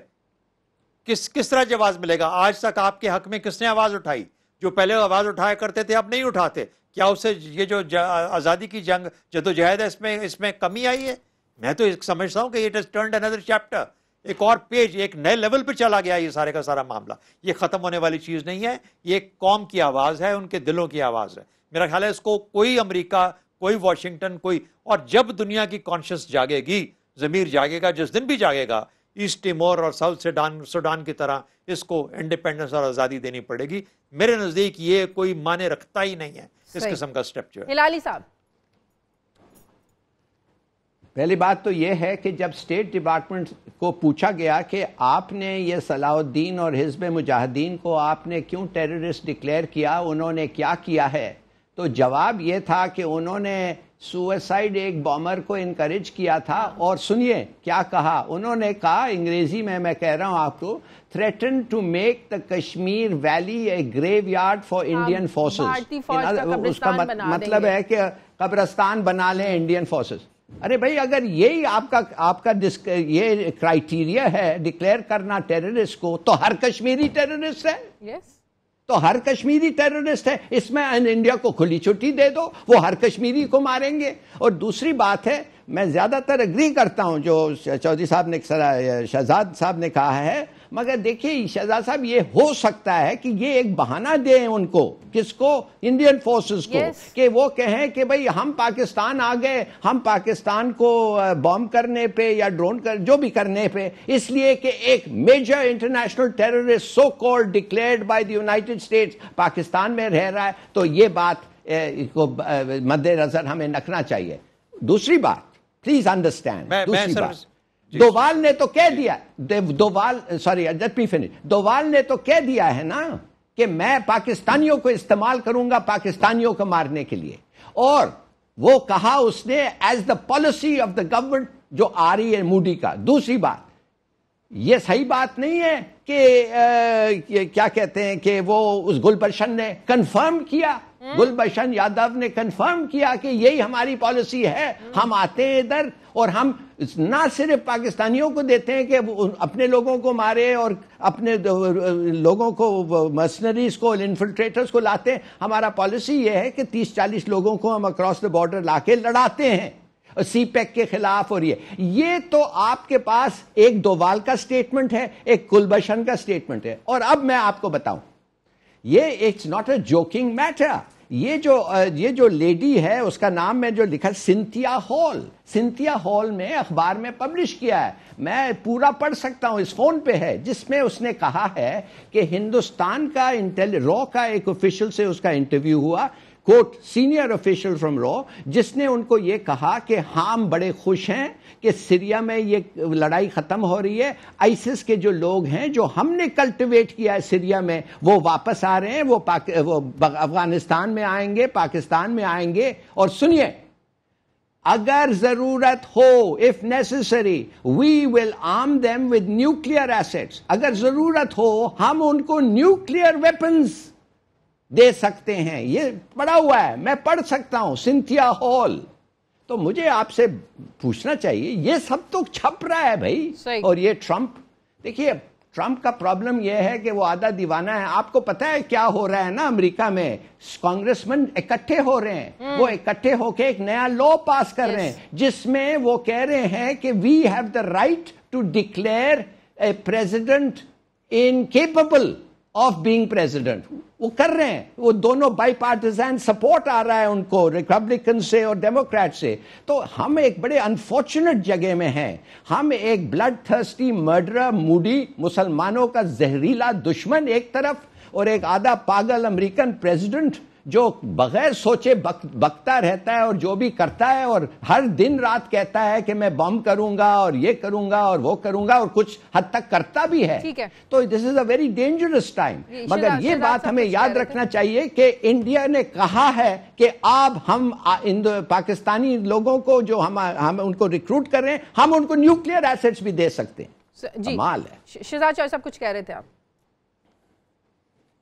کس طرح جواز ملے گا؟ آج تک آپ کے حق میں کس نے آواز اٹھائی؟ جو پہلے آواز اٹھایا کرتے تھے اب نہیں اٹھاتے. کیا اس سے یہ جو آزادی کی جنگ جدوجہد ہے اس میں کمی آئی ہے؟ میں تو سمجھتا ہوں کہ it has turned another chapter. ایک اور پیج، ایک نئے لیول پہ چلا گیا یہ سارے کا سارا معاملہ. یہ ختم ہونے والی چیز نہیں ہے. یہ ایک قوم کی آواز ہے، ان کے دلوں کی آواز ہے. میرا خیال ہے اس کو کوئی امریکہ، کوئی واشنگٹن، اور جب دنیا کی کانشس جاگے گی، ضمیر جاگے گا، جس دن بھی جاگے گا، ایسٹ ٹیمور اور ساؤتھ سوڈان کی طرح اس کو انڈیپینڈنس اور آزادی دینی پڑے گی. میرے نزدیک یہ کوئی معنی رکھتا ہی نہیں ہے اس قسم کا سٹیپ جو ہے. ہلالی صاحب، پہلی بات تو یہ ہے کہ جب اسٹیٹ ڈپارٹمنٹ کو پوچھا گیا کہ آپ نے یہ صلاح الدین اور حزب مجاہدین کو آپ نے کیوں ٹیررسٹ ڈکلیئر کیا، انہوں نے کیا کیا ہے، تو جواب یہ تھا کہ انہوں نے سوئسائڈ ایک بامر کو انکریج کیا تھا. اور سنیے کیا کہا انہوں نے، کہا انگریزی میں کہہ رہا ہوں آپ کو، threatened to make the Kashmir Valley a graveyard for Indian forces. اس کا مطلب ہے کہ قبرستان بنا لیں انڈین فورسز. ارے بھائی اگر یہی آپ کا یہ کرائیٹیریا ہے ڈکلیئر کرنا ٹیررسٹ کو، تو ہر کشمیری ٹیررسٹ ہے. تو ہر کشمیری ٹیررسٹ ہے. اس میں انڈیا کو کھلی چھٹی دے دو، وہ ہر کشمیری کو ماریں گے. اور دوسری بات ہے، میں زیادہ تر اگری کرتا ہوں جو چودھری صاحب نے، شہزاد صاحب نے کہا ہے، مگر دیکھیے شہزاد صاحب یہ ہو سکتا ہے کہ یہ ایک بہانہ دیں ان کو، کس کو؟ انڈین فورسز کو، کہ وہ کہیں کہ بھئی ہم پاکستان آ گئے، ہم پاکستان کو بوم کرنے پہ یا ڈرون جو بھی کرنے پہ، اس لیے کہ ایک major international terrorist so called declared by the United States Pakistan میں رہ رہا ہے. تو یہ بات کو مد نظر ہمیں رکھنا چاہیے. دوسری بات پلیز انڈرسٹینڈ، دوسری بات، دووال نے تو کہہ دیا، دووال نے تو کہہ دیا ہے نا کہ میں پاکستانیوں کو استعمال کروں گا پاکستانیوں کو مارنے کے لیے. اور وہ کہا اس نے as the policy of the government جو آ رہی ہے مودی کا. دوسری بات، یہ صحیح بات نہیں ہے کہ کیا کہتے ہیں کہ وہ اس گلبشن نے کنفرم کیا، گلبشن یادو نے کنفرم کیا کہ یہی ہماری پالیسی ہے. ہم آتے ہیں ادھر اور ہم نہ صرف پاکستانیوں کو دیتے ہیں کہ اپنے لوگوں کو مارے اور اپنے لوگوں کو، مرسنریز کو، انفلٹریٹرز کو لاتے ہیں. ہمارا پالیسی یہ ہے کہ 30-40 لوگوں کو ہم اکراس دا بارڈر لا کے لڑاتے ہیں سی پیک کے خلاف. اور یہ تو آپ کے پاس ایک دووال کا سٹیٹمنٹ ہے، ایک گلبشن کا سٹیٹمنٹ ہے. اور اب میں آپ کو بتاؤں، یہ it's not a joking matter. یہ جو لیڈی ہے اس کا نام میں جو لکھا سنتھیا ہال میں اخبار میں پبلش کیا ہے, میں پورا پڑھ سکتا ہوں, اس فون پہ ہے, جس میں اس نے کہا ہے کہ ہندوستان کا رو کا ایک آفیشل سے اس کا انٹرویو ہوا, کوٹ سینئر آفیشل فرام رو, جس نے ان کو یہ کہا کہ ہم بڑے خوش ہیں کہ سیریا میں یہ لڑائی ختم ہو رہی ہے, آئیسس کے جو لوگ ہیں جو ہم نے کلٹیویٹ کیا ہے سیریا میں وہ واپس آ رہے ہیں, وہ افغانستان میں آئیں گے, پاکستان میں آئیں گے, اور سنیے اگر ضرورت ہو if necessary we will arm them with nuclear assets, اگر ضرورت ہو ہم ان کو نیوکلیئر ویپنز دے سکتے ہیں. یہ پڑھا ہوا ہے, میں پڑھ سکتا ہوں, سنتھیا ہال. تو مجھے آپ سے پوچھنا چاہیے, یہ سب تو چھپ رہا ہے بھائی. اور یہ ٹرمپ, دیکھیے ٹرمپ کا پرابلم یہ ہے کہ وہ آدھا دیوانہ ہے. آپ کو پتا ہے کیا ہو رہا ہے نا امریکہ میں, کانگریس مین اکٹھے ہو رہے ہیں, وہ اکٹھے ہو کے ایک نیا لا پاس کر رہے ہیں جس میں وہ کہہ رہے ہیں کہ we have the right to declare a president incapable of being president. وہ کر رہے ہیں, وہ دونوں بائی پارٹیزن سپورٹ آ رہا ہے ان کو, ریپبلکن سے اور ڈیموکریٹ سے. تو ہم ایک بڑے انفارچونیٹ جگہ میں ہیں. ہم ایک بلڈ تھرسٹی مرڈرر موڈی مسلمانوں کا زہریلا دشمن ایک طرف, اور ایک آدھا پاگل امریکن پریزیڈنٹ جو بغیر سوچے بکتا رہتا ہے اور جو بھی کرتا ہے, اور ہر دن رات کہتا ہے کہ میں بم کروں گا اور یہ کروں گا اور وہ کروں گا, اور کچھ حد تک کرتا بھی ہے. تو دس از اے ویری ڈینجرس ٹائم. مگر یہ بات ہمیں یاد رکھنا چاہیے کہ انڈیا نے کہا ہے کہ اب ہم پاکستانی لوگوں کو جو ہم ان کو ریکروٹ کر رہے ہیں, ہم ان کو نیوکلیئر ایسٹس بھی دے سکتے ہیں. کمال ہے. شہزاد چوہدری صاحب کچھ کہہ رہے تھے آپ.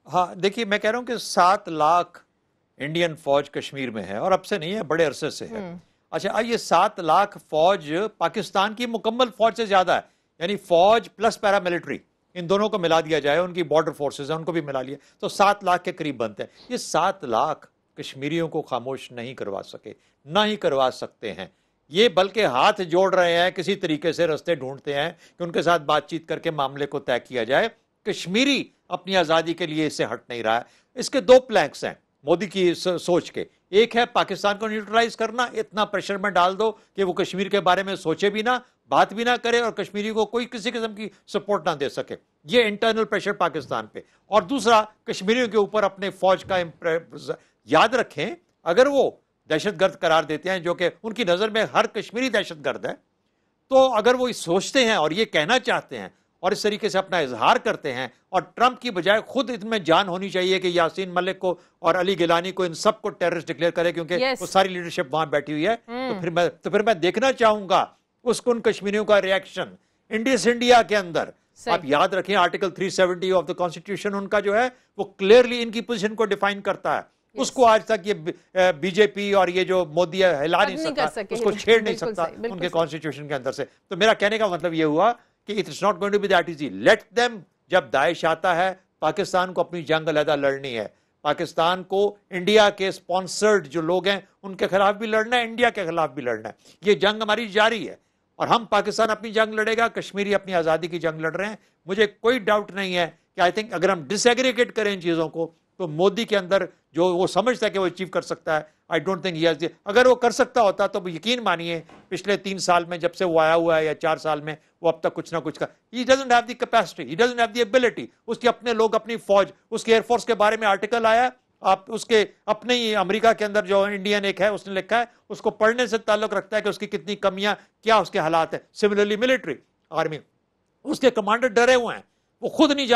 ہاں دیکھیے, میں کہہ رہا ہوں کہ 7 لاکھ انڈین فوج کشمیر میں ہے, اور اب سے نہیں ہے, بڑے عرصے سے ہے. اچھا, یہ 7 لاکھ فوج پاکستان کی مکمل فوج سے زیادہ ہے, یعنی فوج پلس پیرا ملٹری, ان دونوں کو ملا دیا جائے, ان کی بارڈر فورسز ہیں ان کو بھی ملا لیا تو 7 لاکھ کے قریب بنتے ہیں. یہ 7 لاکھ کشمیریوں کو خاموش نہیں کروا سکے, نہ ہی کروا سکتے ہیں. یہ بلکہ ہاتھ جوڑ رہے ہیں, کسی طریقے سے رستے ڈھونڈتے ہیں کہ ان کے ساتھ بات چیت کر کے معاملے کو طے کیا جائے. کشمیری اپنی آزادی کے لیے اس سے ہٹ نہیں رہا ہے. اس کے 2 پلانکس ہیں مودی کی سوچ کے. ایک ہے پاکستان کو نیوٹرلائز کرنا, اتنا پریشر میں ڈال دو کہ وہ کشمیر کے بارے میں سوچے بھی نہ, بات بھی نہ کرے, اور کشمیری کو کوئی کسی قسم کی سپورٹ نہ دے سکے. یہ انٹرنل پریشر پاکستان پہ. اور دوسرا, کشمیریوں کے اوپر اپنے فوج کا یاد رکھیں, اگر وہ دہشت گرد قرار دیتے ہیں, جو کہ ان کی نظر میں ہر کشمیری دہشت گرد ہے, تو اگر وہ سوچتے ہیں اور یہ کہنا چاہتے ہیں اور اس طریقے سے اپنا اظہار کرتے ہیں, اور ٹرمپ کی بجائے خود ان میں جان ہونی چاہیے کہ یاسین ملک کو اور علی گیلانی کو, ان سب کو ٹیررسٹ ڈکلیئر کرے, کیونکہ وہ ساری لیڈرشپ وہاں بیٹھی ہوئی ہے. تو پھر میں دیکھنا چاہوں گا ان کشمیریوں کا ریئیکشن انڈیا کے اندر. آپ یاد رکھیں article 370 of the constitution in کا جو ہے وہ کلیئرلی ان کی پوزیشن کو ڈیفائن کرتا ہے. اس کو آج تک یہ بی جے پی اور یہ جو مودی ہے ہلا نہیں سکتا, اس کو چھیڑ نہیں سکتا ان کے کانسٹیٹیوشن کے اندر سے. تو میرا کہنے کا مطلب یہ ہوا کہ it's not going to be that easy. Let them, جب داعش آتا ہے پاکستان کو اپنی جنگ علیحدہ لڑنی ہے. پاکستان کو انڈیا کے سپانسرڈ جو لوگ ہیں ان کے خلاف بھی لڑنا ہے, انڈیا کے خلاف بھی لڑنا ہے. یہ جنگ ہماری جاری ہے, اور ہم پاکستان اپنی جنگ لڑے گا, کشمیری اپنی آزادی کی جنگ لڑ رہے ہیں. مجھے کوئی ڈاؤٹ نہیں ہے کہ آئی تھنک اگر ہم ڈس ایگریگیٹ کریں ان چیزوں کو, تو مودی کے اندر جو وہ سمجھتا ہے کہ وہ اچیو کر سکتا ہے, I don't think he has. اگر وہ کر سکتا ہوتا تو یقین مانیے پچھلے 3 سال میں جب سے وہ آیا ہوا ہے, یا 4 سال میں, وہ اب تک کچھ نہ کچھ کا. He doesn't have the capacity, he doesn't have the ability. اس کے اپنے لوگ, اپنی فوج, اس کے ایئر فورس کے بارے میں آرٹیکل آیا, آپ اس کے اپنے ہی امریکہ کے اندر جو انڈین ایک ہے اس نے لکھا ہے, اس کو پڑھنے سے تعلق رکھتا ہے کہ اس کی کتنی کمیاں, کیا اس کے حالات ہیں. سملرلی ملٹری آرمی, اس کے کمانڈر ڈرے ہوئے ہیں, وہ خود نہیں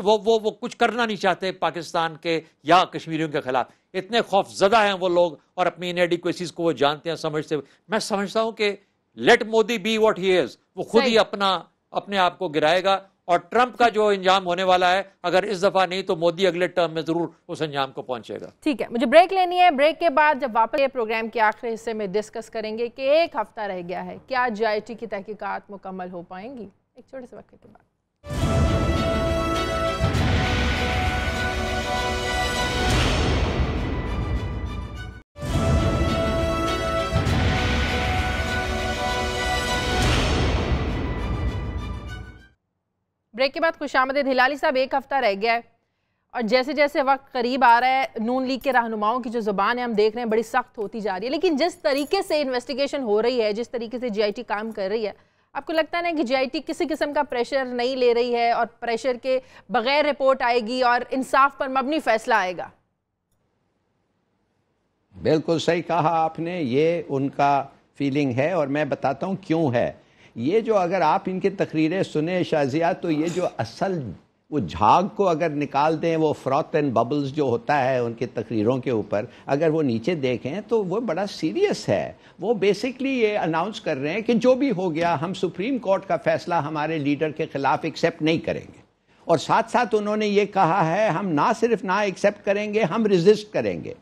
وہ کچھ کرنا نہیں چاہتے پاکستان کے یا کشمیریوں کے خلاف. اتنے خوف زدہ ہیں وہ لوگ, اور اپنی انیڈیکویسیز کو وہ جانتے ہیں, سمجھتے ہوئے. میں سمجھتا ہوں کہ let Modi be what he is, وہ خود ہی اپنے آپ کو گرائے گا. اور ٹرمپ کا جو انجام ہونے والا ہے, اگر اس دفعہ نہیں تو مودی اگلے ٹرم میں ضرور اس انجام کو پہنچے گا. ٹھیک ہے, مجھے بریک لینی ہے. بریک کے بعد جب واپس یہ پروگرام کے آخری حصے میں ڈسکس کریں گے کہ 1 ہفتہ رہ گیا ہے, کیا جی آئی ٹی کی تحقیقات مکمل ہو پائیں گی. ایک چھوٹے سے وقت کے بعد. بریک کے بعد خوش آمدید. ہلالی صاحب, 1 ہفتہ رہ گیا ہے اور جیسے جیسے وقت قریب آ رہا ہے نون لیگ کے رہنماؤں کی جو زبان ہے ہم دیکھ رہے ہیں بڑی سخت ہوتی جا رہی ہے، لیکن جس طریقے سے انویسٹیگیشن ہو رہی ہے، جس طریقے سے جی آئی ٹی کام کر رہی ہے، آپ کو لگتا ہے نا کہ جی آئی ٹی کسی قسم کا پریشر نہیں لے رہی ہے اور پریشر کے بغیر رپورٹ آئے گی اور انصاف پر مبنی فیصلہ آئے گا؟ بالکل صحیح کہا آپ نے، یہ ان کا فیلنگ ہے اور میں بتاتا ہوں کیوں ہے یہ۔ جو اگر آپ ان کی تقریریں سنیں شازیہ، تو یہ جو اصل وہ جھاگ کو اگر نکال دیں، وہ فروتھ اینڈ ببلز جو ہوتا ہے ان کی تقریروں کے اوپر، اگر وہ نیچے دیکھیں تو وہ بڑا سیریس ہے۔ وہ بیسکلی یہ اناؤنس کر رہے ہیں کہ جو بھی ہو گیا ہم سپریم کورٹ کا فیصلہ ہمارے لیڈر کے خلاف ایکسیپٹ نہیں کریں گے، اور ساتھ ساتھ انہوں نے یہ کہا ہے ہم نہ صرف نہ ایکسیپٹ کریں گے، ہم ریزسٹ کریں گے۔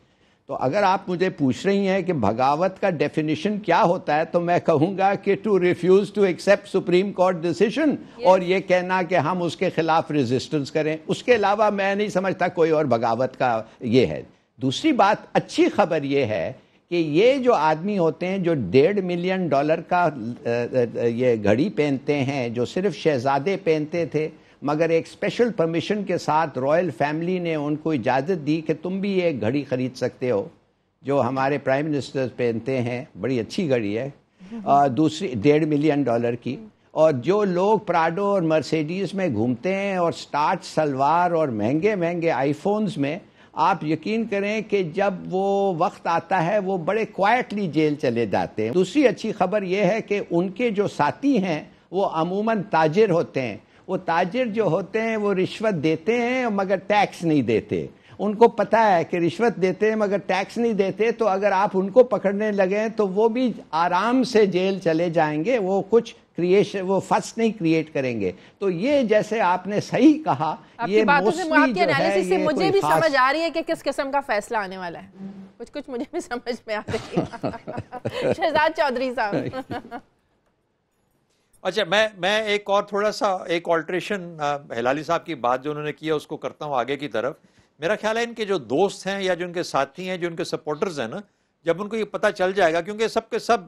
تو اگر آپ مجھے پوچھ رہی ہیں کہ بغاوت کا ڈیفینیشن کیا ہوتا ہے، تو میں کہوں گا کہ to refuse to accept supreme court decision, اور یہ کہنا کہ ہم اس کے خلاف ریزسٹنس کریں، اس کے علاوہ میں نہیں سمجھتا کوئی اور بغاوت کا یہ ہے۔ دوسری بات، اچھی خبر یہ ہے کہ یہ جو آدمی ہوتے ہیں جو $1.5 ملین کا یہ گھڑی پہنتے ہیں، جو صرف شہزادے پہنتے تھے، مگر ایک اسپیشل پرمیشن کے ساتھ رائل فیملی نے ان کو اجازت دی کہ تم بھی ایک گھڑی خرید سکتے ہو، جو ہمارے پرائم منسٹر پہنتے ہیں، بڑی اچھی گھڑی ہے، دوسری $1.5 ملین کی۔ اور جو لوگ پراڈو اور مرسیڈیز میں گھومتے ہیں اور سٹارچ سلوار اور مہنگے مہنگے آئی فونز میں، آپ یقین کریں کہ جب وہ وقت آتا ہے وہ بڑے کوائٹلی جیل چلے جاتے ہیں۔ دوسری اچھی خبر یہ ہے کہ ان کے جو ساتھی ہیں وہ عموماً تاجر ہوتے ہیں۔ وہ تاجر جو ہوتے ہیں وہ رشوت دیتے ہیں مگر ٹیکس نہیں دیتے۔ ان کو پتہ ہے کہ رشوت دیتے ہیں مگر ٹیکس نہیں دیتے، تو اگر آپ ان کو پکڑنے لگیں تو وہ بھی آرام سے جیل چلے جائیں گے، وہ کچھ وہ فس نہیں کریٹ کریں گے۔ تو یہ جیسے آپ نے صحیح کہا، یہ آپ کی انالیسس سے مجھے بھی سمجھ آ رہی ہے کہ کس قسم کا فیصلہ آنے والا ہے، کچھ مجھے بھی سمجھ میں آ رہی ہے۔ شہزاد چودھری صاحب، اچھا میں ایک اور تھوڑا سا ایک آلٹریشن ہلالی صاحب کی بات جو انہوں نے کی ہے اس کو کرتا ہوں آگے کی طرف۔ میرا خیال ہے ان کے جو دوست ہیں یا جو ان کے ساتھی ہیں، جو ان کے سپورٹرز ہیں نا، جب ان کو یہ پتہ چل جائے گا، کیونکہ سب کے سب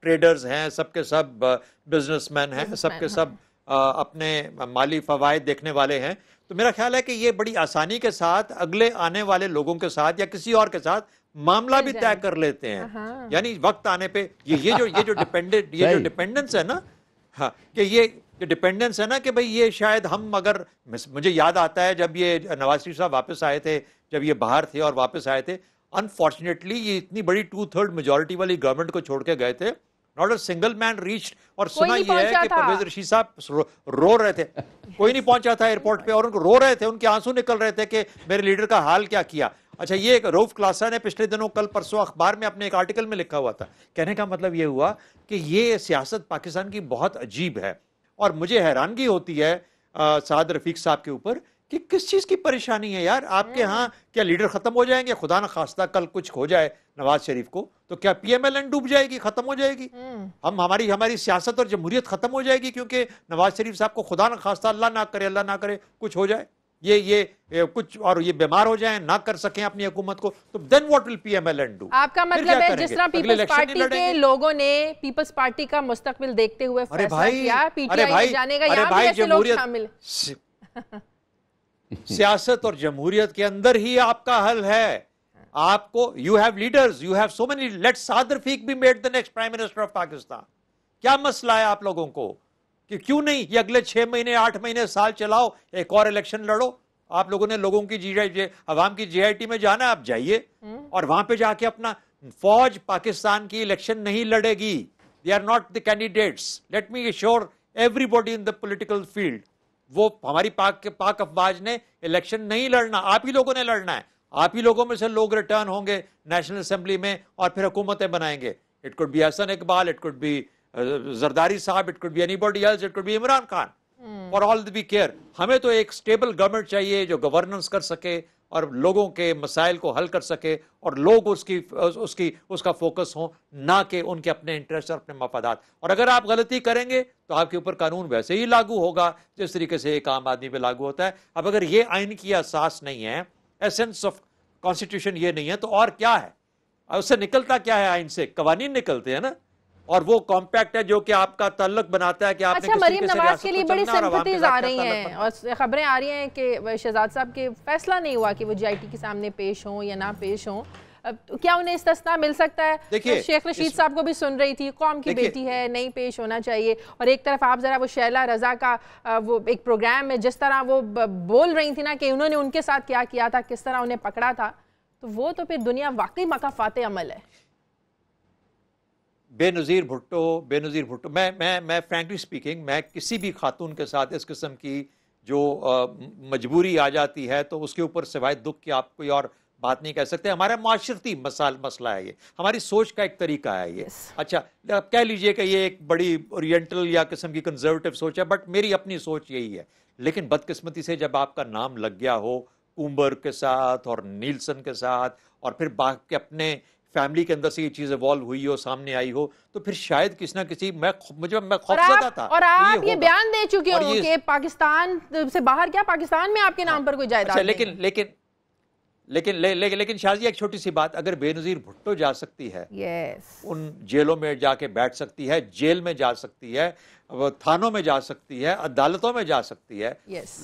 ٹریڈرز ہیں، سب کے سب بزنس مین ہیں، سب کے سب اپنے مالی فوائد دیکھنے والے ہیں، تو میرا خیال ہے کہ یہ بڑی آسانی کے ساتھ اگلے آنے والے لوگوں کے ساتھ یا کسی اور کے ساتھ معاملہ بھی طے کر لیتے ہیں۔ یعنی وقت آنے پہ یہ جو ڈپینڈنس ہے نا، ہاں، کہ یہ ڈیپینڈنس ہے نا کہ بھئی یہ شاید ہم، اگر مجھے یاد آتا ہے جب یہ نواز شریف صاحب واپس آئے تھے، جب یہ باہر تھے اور واپس آئے تھے، انفارچونیٹلی یہ اتنی بڑی 2/3 میجورٹی والی گورنمنٹ کو چھوڑ کے گئے تھے، not a single man reached, اور سنا یہ ہے کہ پرویز رشید صاحب رو رہے تھے، کوئی نہیں پہنچا تھا ایئرپورٹ پہ، اور ان کو رو رہے تھے، ان کے آنسو نکل رہے تھے کہ میرے لیڈر کا حال کیا کیا۔ اچھا، یہ روف کلاسا نے پچھلے دنوں کل پرسوں اخبار میں اپنے ایک آرٹیکل میں لکھا ہوا تھا، کہنے کا مطلب یہ ہوا کہ یہ سیاست پاکستان کی بہت عجیب ہے، اور مجھے حیرانگی ہوتی ہے سعد رفیق صاحب کے اوپر کہ کس چیز کی پریشانی ہے یار آپ کے ہاں؟ کیا لیڈر ختم ہو جائیں گے؟ خدا نہ خواستہ کل کچھ ہو جائے نواز شریف کو تو کیا پی ایم ایل این ڈوب جائے گی، ختم ہو جائے گی؟ ہماری سیاست اور جمہوریت ختم ہو جائے گی کیونکہ نواز شریف صاحب کو خدا نہ خواستہ اللہ نہ کرے کچھ ہو جائے، یہ کچھ اور یہ بیمار ہو جائیں، نہ کر سکیں اپنی حکومت کو، تو then what will P M L N do? آپ کا مطلب ہے جس طرح پیپلز پارٹی کے لوگوں نے پیپلز پارٹی کا مستقبل دیکھتے ہوئے فیصلہ کیا پی ٹی آئی میں جانے کا، یہاں بھی ایسے لوگ شامل؟ سیاست اور جمہوریت کے اندر ہی آپ کا حل ہے۔ آپ کو you have leaders, you have so many, let Saad Rafiq be made the next prime minister of Pakistan. کیا مسئلہ ہے آپ لوگوں کو کہ کیوں نہیں یہ اگلے 6 مہینے 8 مہینے سال چلاؤ، ایک اور الیکشن لڑو؟ آپ لوگوں نے لوگوں کی عوام کی جی آئی ٹی میں جانا ہے، آپ جائیے، اور وہاں پہ جا کے اپنا فوج پاکستان کی الیکشن نہیں لڑے گی، they are not the candidates, let me assure everybody in the political field, وہ ہماری پاک افواج نے الیکشن نہیں لڑنا، آپ ہی لوگوں نے لڑنا ہے، آپ ہی لوگوں میں سے لوگ ریٹرن ہوں گے نیشنل اسمبلی میں اور پھر حکومتیں بنائیں گے۔ It could be Hassan Iqbal, it could be Zardari sahab, it could be anybody else, it could be Imran Khan, for all we care. ہمیں تو ایک اسٹیبل گورنمنٹ چاہیے جو گورننس کر سکے اور لوگوں کے مسائل کو حل کر سکے، اور لوگ اس کا فوکس ہوں، نہ کہ ان کے اپنے انٹرسٹ اور اپنے مفادات۔ اور اگر آپ غلطی کریں گے تو آپ کے اوپر قانون ویسے ہی لاگو ہوگا جس طریقے سے ایک عام آدمی پہ لاگو ہوتا ہے۔ اب اگر یہ آئین کی اساس نہیں ہے، ایسنس آف کانسٹیٹیوشن یہ نہیں ہے، تو اور کیا ہے؟ اس سے نکلتا کیا ہے؟ آئین سے قوانین نکلتے ہیں نا۔ اور وہ کمپیکٹ ہے جو کہ آپ کا تعلق بناتا ہے کہ آپ نے اچھا، کس مریم طریقے سے نواز ریاست کے کو لیے بڑی چلنا اور عوام کے سمپتیز ساتھ آ کیا رہی تعلق ہیں بننا۔ اور خبریں آ رہی ہیں کہ شہزاد صاحب کے فیصلہ نہیں ہوا کہ وہ جی آئی ٹی کے سامنے پیش ہوں یا نہ پیش ہوں، کیا انہیں استثناء مل سکتا ہے؟ دیکھیے شیخ رشید صاحب کو بھی سن رہی تھی، قوم کی بیٹی ہے، نہیں پیش ہونا چاہیے، اور ایک طرف آپ ذرا وہ شیلا رضا کا وہ ایک پروگرام میں جس طرح وہ بول رہی تھی نا کہ انہوں نے ان کے ساتھ کیا کیا تھا، کس طرح انہیں پکڑا تھا، تو وہ تو پھر دنیا واقعی مکافات عمل ہے۔ بے نظیر بھٹو میں فرینکلی سپیکنگ میں کسی بھی خاتون کے ساتھ اس قسم کی جو مجبوری آ جاتی ہے تو اس کے اوپر سوائے دکھ کی آپ کوئی اور بات نہیں کہہ سکتے۔ ہمارا معاشرتی مسئلہ ہے، یہ ہماری سوچ کا ایک طریقہ ہے یہ۔ اچھا آپ کہہ لیجئے کہ یہ ایک بڑی اورینٹل یا قسم کی کنزرویٹو سوچ ہے، بٹ میری اپنی سوچ یہی ہے۔ لیکن بدقسمتی سے جب آپ کا نام لگ گیا ہو کومبر کے ساتھ اور نیلسن کے ساتھ، اور پھر باقی اپنے فیملی کے اندر سے یہ چیز ایوالو ہوئی ہو، سامنے آئی ہو، تو پھر شاید کسی نہ کسی میں خوفزدہ تھا۔ اور آپ یہ بیان دے چکے ہوں کہ پاکستان سے باہر کیا، پاکستان میں آپ کے نام پر کوئی جائیداد نہیں۔ لیکن شازیہ ایک چھوٹی سی بات، اگر بے نظیر بھٹو جا سکتی ہے، ان جیلوں میں جا کے بیٹھ سکتی ہے، جیل میں جا سکتی ہے، تھانوں میں جا سکتی ہے، عدالتوں میں جا سکتی ہے،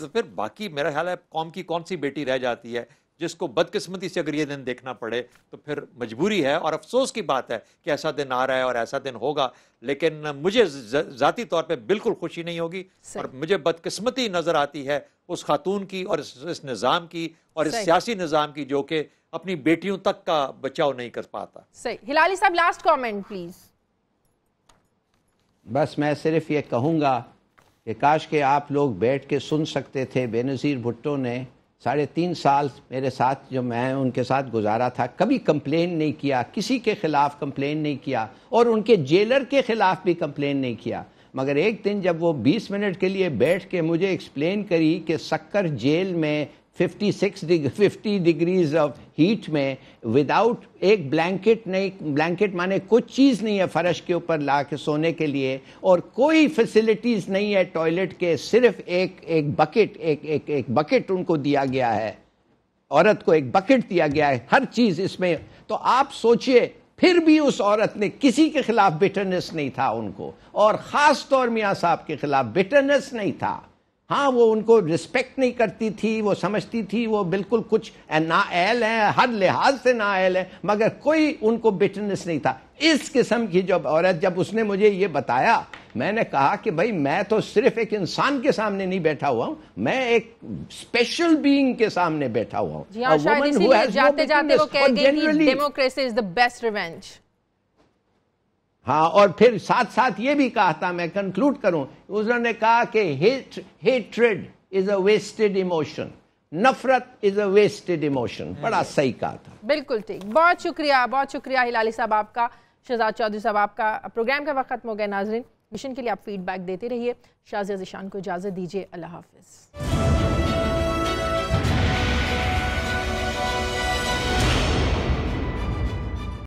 تو پھر باقی میرا خیال ہے قوم کی کون سی بیٹی رہ جاتی ہے جس کو بدقسمتی سے اگر یہ دن دیکھنا پڑے؟ تو پھر مجبوری ہے اور افسوس کی بات ہے کہ ایسا دن آ رہا ہے اور ایسا دن ہوگا، لیکن مجھے ذاتی طور پہ بالکل خوشی نہیں ہوگی، اور مجھے بدقسمتی نظر آتی ہے اس خاتون کی اور اس نظام کی اور اس سیاسی نظام کی جو کہ اپنی بیٹیوں تک کا بچاؤ نہیں کر پاتا۔ صحیح۔ ہلالی صاحب لاسٹ کامنٹ پلیز۔ بس میں صرف یہ کہوں گا کہ کاش کہ آپ لوگ بیٹھ کے سن سکتے تھے۔ بے نظیر بھٹو نے 3.5 سال میرے ساتھ جو میں ان کے ساتھ گزارا تھا، کبھی کمپلین نہیں کیا، کسی کے خلاف کمپلین نہیں کیا، اور ان کے جیلر کے خلاف بھی کمپلین نہیں کیا، مگر ایک دن جب وہ 20 منٹ کے لیے بیٹھ کے مجھے ایکسپلین کری کہ سکر جیل میں 50 ڈگریز آف ہیٹ میں وداؤٹ ایک بلینکٹ نہیں، بلینکٹ مانے کچھ چیز نہیں ہے فرش کے اوپر لا کے سونے کے لیے، اور کوئی فیسلٹیز نہیں ہے ٹوائلٹ کے، صرف ایک بکٹ ان کو دیا گیا ہے، عورت کو ایک بکٹ دیا گیا ہے، ہر چیز اس میں۔ تو آپ سوچئے پھر بھی اس عورت نے کسی کے خلاف بٹرنس نہیں تھا ان کو، اور خاص طور میاں صاحب کے خلاف بٹرنس نہیں تھا۔ ہاں وہ ان کو رسپیکٹ نہیں کرتی تھی، وہ سمجھتی تھی وہ بالکل کچھ نااہل ہیں، ہر لحاظ سے نااہل ہیں، مگر کوئی ان کو بٹرنس نہیں تھا۔ اس قسم کی جب عورت، جب اس نے مجھے یہ بتایا، میں نے کہا کہ بھائی میں تو صرف ایک انسان کے سامنے نہیں بیٹھا ہوا ہوں، میں ایک اسپیشل بینگ کے سامنے بیٹھا ہوا ہوں۔ جی ہاں، شاید اسی لیے جاتے جاتے وہ کہہ گئی کہ democracy is the best revenge. ہاں، اور پھر ساتھ ساتھ یہ بھی کہا تھا، میں کنکلوڈ کروں، انہوں نے کہا کہ ہیٹریڈ از اے ویسٹڈ ایموشن، نفرت از اے ویسٹڈ ایموشن۔ بڑا صحیح کہا تھا۔ بالکل ٹھیک، بہت شکریہ ہلالی صاحب آپ کا، شہزاد چودھری صاحب آپ کا۔ پروگرام کا وقت ختم ہو گیا ناظرین، مشن کے لیے آپ فیڈ بیک دیتے رہیے۔ شازیہ ذیشان کو اجازت دیجیے، اللہ حافظ۔